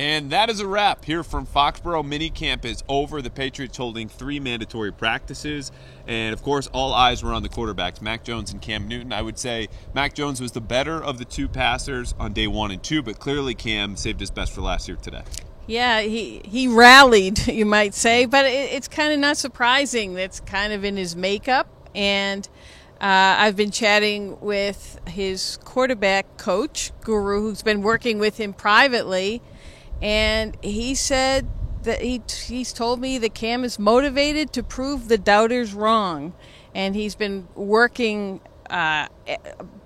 And that is a wrap here from Foxborough. Minicamp is over. The Patriots holding 3 mandatory practices. And, of course, all eyes were on the quarterbacks, Mac Jones and Cam Newton. I would say Mac Jones was the better of the 2 passers on day 1 and 2, but clearly Cam saved his best for last year today. Yeah, he rallied, you might say, but it's kind of not surprising. That's kind of in his makeup. And I've been chatting with his quarterback coach, Guru, who's been working with him privately. And he said that he's told me that Cam is motivated to prove the doubters wrong. And he's been working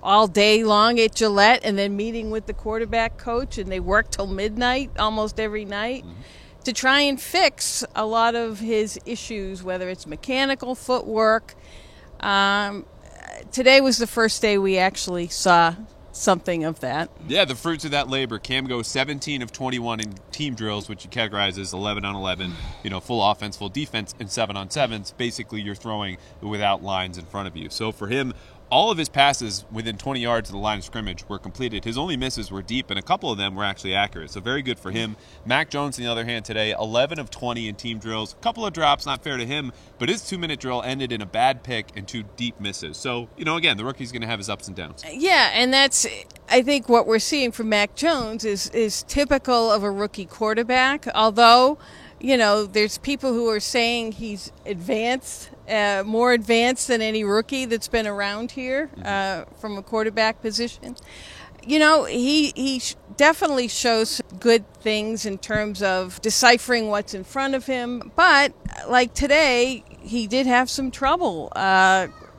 all day long at Gillette and then meeting with the quarterback coach. And they work till midnight almost every night to try and fix a lot of his issues, whether it's mechanical, footwork. Today was the first day we actually saw something of that. Yeah, the fruits of that labor. Cam goes 17 of 21 in team drills, which you categorize as 11 on 11, full offense, full defense, and 7 on 7s. Basically, you're throwing without lines in front of you. So for him, all of his passes within 20 yards of the line of scrimmage were completed. His only misses were deep, and a couple of them were actually accurate. So very good for him. Mac Jones, on the other hand, today, 11 of 20 in team drills. A couple of drops, not fair to him, but his 2-minute drill ended in a bad pick and 2 deep misses. So, again, the rookie's going to have his ups and downs. Yeah, and that's, I think, what we're seeing from Mac Jones is typical of a rookie quarterback, although, there's people who are saying he's advanced, more advanced than any rookie that's been around here from a quarterback position. He definitely shows good things in terms of deciphering what's in front of him. But like today, he did have some trouble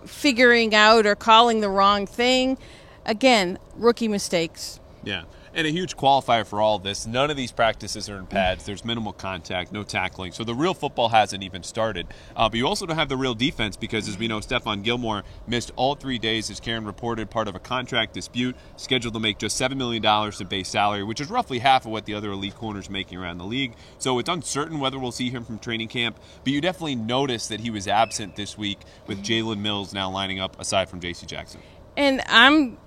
figuring out or calling the wrong thing. Again, rookie mistakes. Yeah. And a huge qualifier for all of this, none of these practices are in pads. There's minimal contact, no tackling. So the real football hasn't even started. But you also don't have the real defense because, as we know, Stephon Gilmore missed all 3 days, as Karen reported, part of a contract dispute, scheduled to make just $7 million in base salary, which is roughly half of what the other elite corners making around the league. So it's uncertain whether we'll see him from training camp. But you definitely notice that he was absent this week with Jalen Mills now lining up aside from J.C. Jackson. And I'm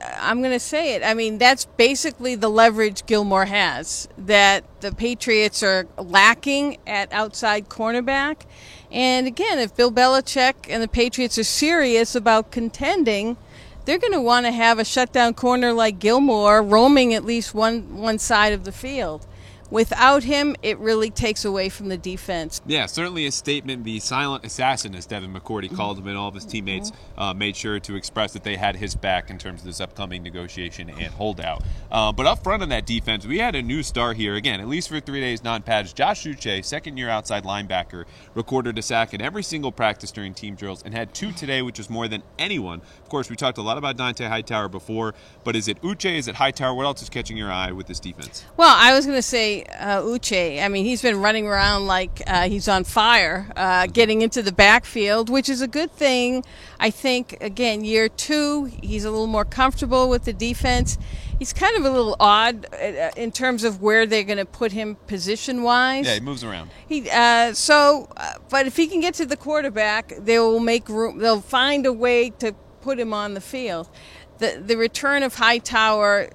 going to say it. I mean, that's basically the leverage Gilmore has, that the Patriots are lacking at outside cornerback. And again, if Bill Belichick and the Patriots are serious about contending, they're going to want to have a shutdown corner like Gilmore roaming at least one side of the field. Without him, it really takes away from the defense. Yeah, certainly a statement. The silent assassin, as Devin McCourty called him, and all of his teammates made sure to express that they had his back in terms of this upcoming negotiation and holdout. But up front on that defense, we had a new star here. Again, at least for 3 days non-pads, Josh Uche, second-year outside linebacker, recorded a sack in every single practice during team drills and had 2 today, which is more than anyone. Of course, we talked a lot about Dante Hightower before, but is it Uche, is it Hightower? What else is catching your eye with this defense? Well, I was going to say Uche. I mean, he's been running around like he's on fire, getting into the backfield, which is a good thing. I think, again, year 2, he's a little more comfortable with the defense. He's kind of a little odd in terms of where they're going to put him position-wise. Yeah, he moves around. But if he can get to the quarterback, they will make room. They'll find a way to put him on the field. The return of Hightower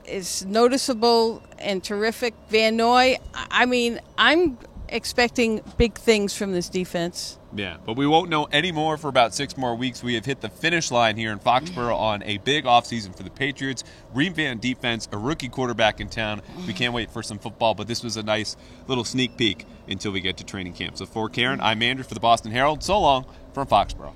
is noticeable and terrific. Van Noy, I mean, I'm expecting big things from this defense. Yeah, but we won't know any more for about 6 more weeks. We have hit the finish line here in Foxborough on a big offseason for the Patriots. Revamped defense, a rookie quarterback in town. We can't wait for some football, but this was a nice little sneak peek until we get to training camp. So for Karen, I'm Andrew for the Boston Herald. So long from Foxborough.